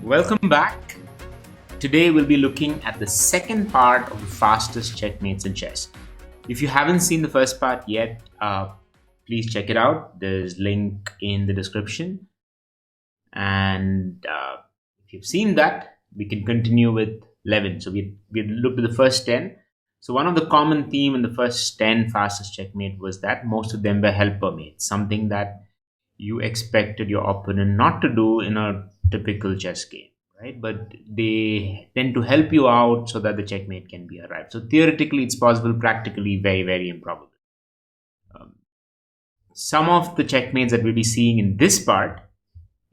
Welcome back. Today we'll be looking at the second part of the fastest checkmates in chess. If you haven't seen the first part yet, please check it out. There's link in the description. And if you've seen that, we can continue with 11. So we looked at the first 10. So one of the common theme in the first 10 fastest checkmate was that most of them were helper mates, something that you expected your opponent not to do in a typical chess game, right? But they tend to help you out so that the checkmate can be arrived. So theoretically, it's possible, practically, very, very improbable. Um, some of the checkmates that we'll be seeing in this part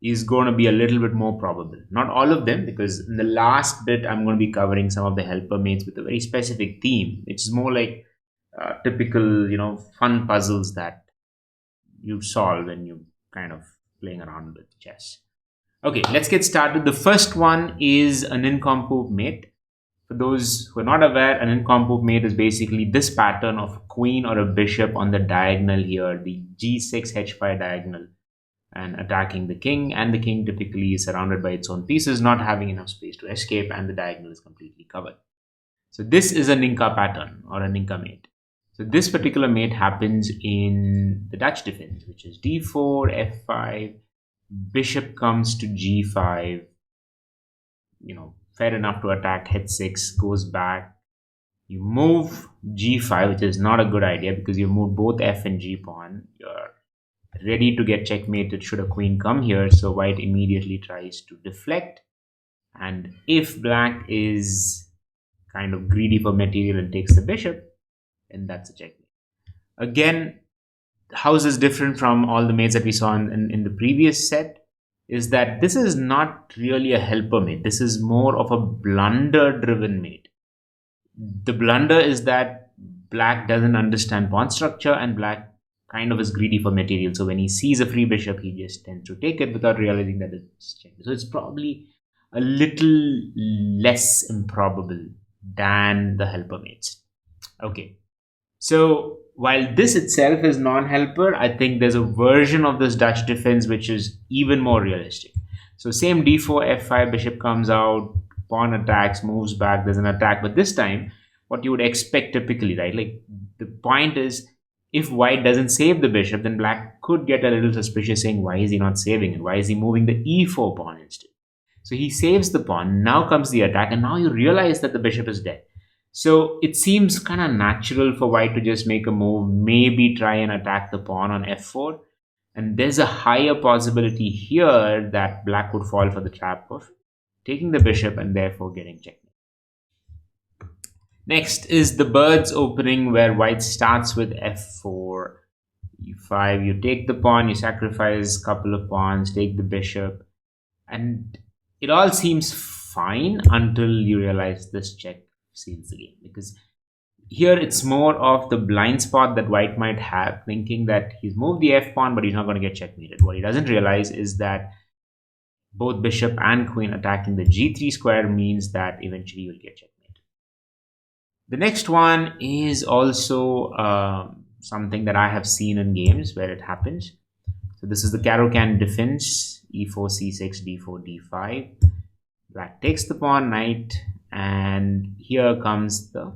is going to be a little bit more probable. Not all of them, because in the last bit, I'm going to be covering some of the helper mates with a very specific theme, which is more like typical, fun puzzles that you solve when you kind of playing around with chess. Okay, let's get started. The first one is an nincompoop mate. For those who are not aware, an nincompoop mate is basically this pattern of a queen or a bishop on the diagonal here, the g6 h5 diagonal, and attacking the king. And the king typically is surrounded by its own pieces, not having enough space to escape, and the diagonal is completely covered. So this is a ninka pattern or a ninka mate. So this particular mate happens in the Dutch defense, which is d4, f5, bishop comes to g5, fair enough to attack, h6, goes back. You move g5, which is not a good idea because you move both f and g pawn. You're ready to get checkmated should a queen come here, so white immediately tries to deflect. And if black is kind of greedy for material and takes the bishop, and that's a checkmate. Again, how is this different from all the mates that we saw in the previous set is that this is not really a helper mate. This is more of a blunder-driven mate. The blunder is that black doesn't understand pawn structure and black kind of is greedy for material. So when he sees a free bishop, he just tends to take it without realizing that it's checkmate. So it's probably a little less improbable than the helper mates. Okay. So while this itself is non-helper, I think there's a version of this Dutch defense which is even more realistic. So same d4, f5, bishop comes out, pawn attacks, moves back, there's an attack. But this time, what you would expect typically, right? Like the point is, if white doesn't save the bishop, then black could get a little suspicious saying, why is he not saving it? Why is he moving the e4 pawn instead? So he saves the pawn, now comes the attack, and now you realize that the bishop is dead. So it seems kind of natural for white to just make a move, maybe try and attack the pawn on f4. And there's a higher possibility here that black would fall for the trap of taking the bishop and therefore getting checkmate. Next is the birds opening where white starts with f4, e5. You take the pawn, you sacrifice a couple of pawns, take the bishop. And it all seems fine until you realize this check seals the game, because here it's more of the blind spot that white might have, thinking that he's moved the f pawn but he's not going to get checkmated. What he doesn't realize is that both bishop and queen attacking the g3 square means that eventually you'll get checkmated. The next one is also something that I have seen in games where it happens. So this is the Caro-Kann defense, e4, c6, d4, d5. Black takes the pawn, knight, and here comes the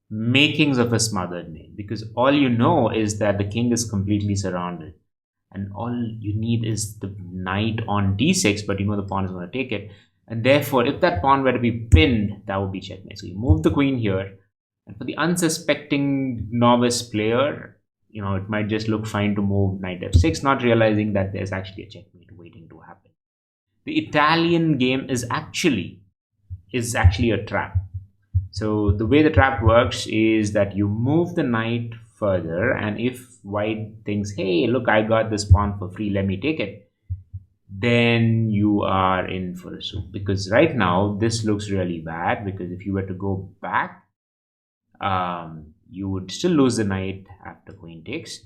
makings of a smothered mate, because all you know is that the king is completely surrounded and all you need is the knight on d6, but you know the pawn is going to take it, and therefore if that pawn were to be pinned, that would be checkmate. So you move the queen here, and for the unsuspecting novice player, it might just look fine to move knight f6, not realizing that there's actually a checkmate waiting to happen. The Italian game is actually a trap. So the way the trap works is that you move the knight further, and if white thinks, hey, look, I got this pawn for free, let me take it, then you are in for a soup. Because right now this looks really bad, because if you were to go back, you would still lose the knight after queen takes.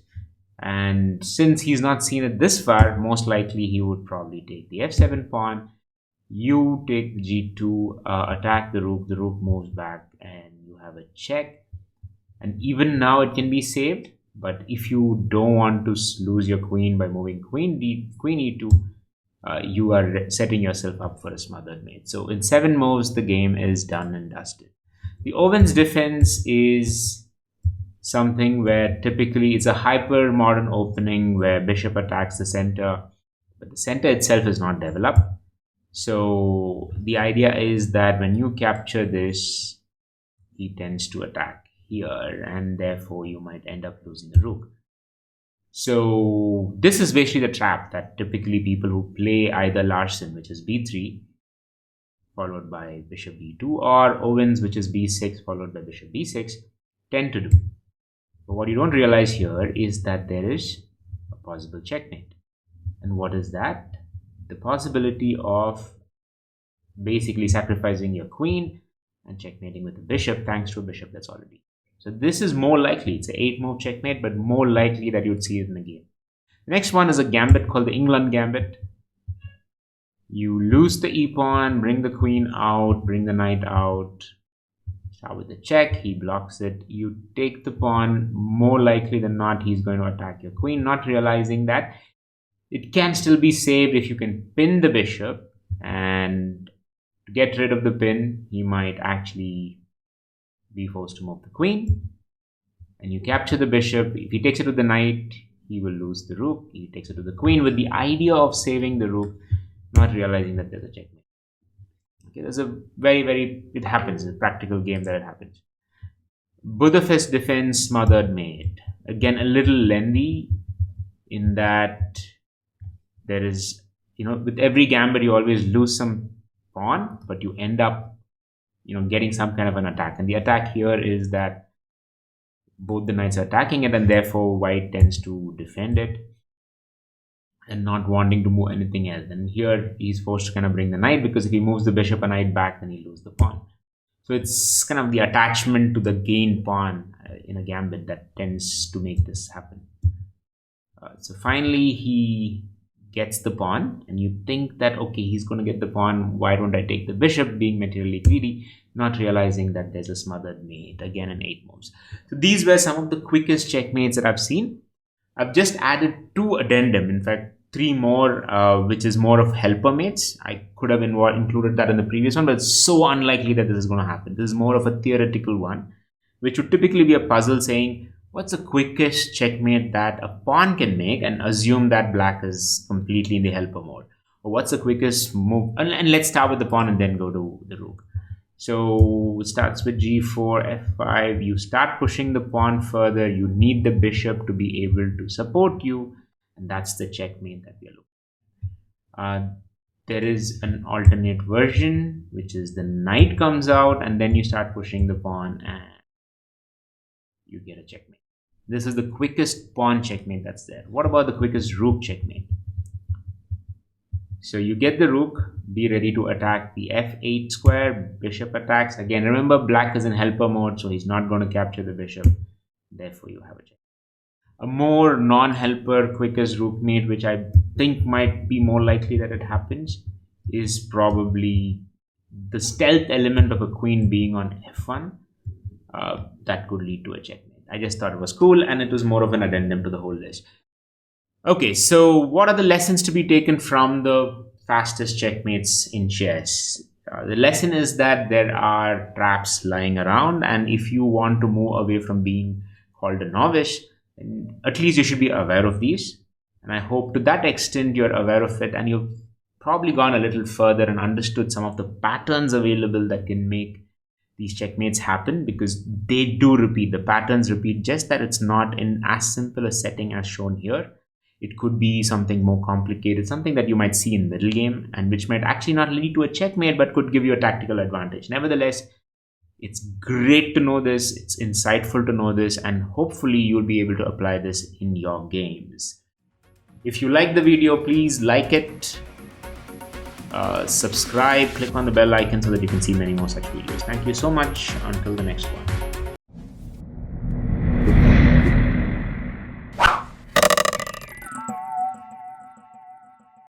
And since he's not seen it this far, most likely he would probably take the f7 pawn. You take the g2, attack the rook moves back, and you have a check. And even now it can be saved, but if you don't want to lose your queen by moving queen e2, you are setting yourself up for a smothered mate. So in 7 moves, the game is done and dusted. The Owen's defense is something where typically it's a hyper modern opening where bishop attacks the center, but the center itself is not developed. So the idea is that when you capture this, he tends to attack here, and therefore you might end up losing the rook. So this is basically the trap that typically people who play either Larsen, which is b3, followed by bishop b2, or Owens, which is b6, followed by bishop b6, tend to do. But what you don't realize here is that there is a possible checkmate. And what is that? The possibility of basically sacrificing your queen and checkmating with the bishop thanks to a bishop that's already. So this is more likely. It's an 8-move checkmate, but more likely that you'd see it in the game. The next one is a gambit called the England gambit. You lose the e-pawn, bring the queen out, bring the knight out. Start with the check, he blocks it. You take the pawn, more likely than not, he's going to attack your queen, not realizing that it can still be saved if you can pin the bishop, and to get rid of the pin, he might actually be forced to move the queen, and you capture the bishop. If he takes it to the knight, he will lose the rook. He takes it to the queen with the idea of saving the rook, not realizing that there's a checkmate. Okay, there's a it happens, it's a practical game that it happens. Budapest defense smothered mate. Again, a little lengthy in that there is, with every gambit you always lose some pawn, but you end up getting some kind of an attack. And the attack here is that both the knights are attacking it, and therefore white tends to defend it and not wanting to move anything else. And here he's forced to kind of bring the knight, because if he moves the bishop and knight back, then he loses the pawn. So it's kind of the attachment to the gained pawn in a gambit that tends to make this happen. So finally he gets the pawn, and you think that, okay, he's going to get the pawn, why don't I take the bishop, being materially greedy, not realizing that there's a smothered mate, again in 8 moves. So these were some of the quickest checkmates that I've seen. I've just added 2 addendum, in fact 3 more, which is more of helper mates. I could have included that in the previous one, but it's so unlikely that this is going to happen. This is more of a theoretical one, which would typically be a puzzle saying, what's the quickest checkmate that a pawn can make, and assume that black is completely in the helper mode? Or what's the quickest move? And let's start with the pawn and then go to the rook. So it starts with g4, f5. You start pushing the pawn further. You need the bishop to be able to support you. And that's the checkmate that we are looking at. There is an alternate version, which is the knight comes out, and then you start pushing the pawn and you get a checkmate. This is the quickest pawn checkmate that's there. What about the quickest rook checkmate? So you get the rook, be ready to attack the f8 square, bishop attacks. Again, remember black is in helper mode, so he's not going to capture the bishop. Therefore, you have a check. A more non-helper quickest rook mate, which I think might be more likely that it happens, is probably the stealth element of a queen being on f1. That could lead to a checkmate. I just thought it was cool, and it was more of an addendum to the whole list. Okay, so what are the lessons to be taken from the fastest checkmates in chess? The lesson is that there are traps lying around, and if you want to move away from being called a novice, at least you should be aware of these. And I hope to that extent you're aware of it, and you've probably gone a little further and understood some of the patterns available that can make these checkmates happen, because they do repeat. The patterns repeat, just that it's not in as simple a setting as shown here. It could be something more complicated, something that you might see in middle game, and which might actually not lead to a checkmate, but could give you a tactical advantage. Nevertheless, it's great to know this, it's insightful to know this, and hopefully you'll be able to apply this in your games. If you like the video, please like it, subscribe, click on the bell icon so that you can see many more such videos. Thank you so much. Until the next one.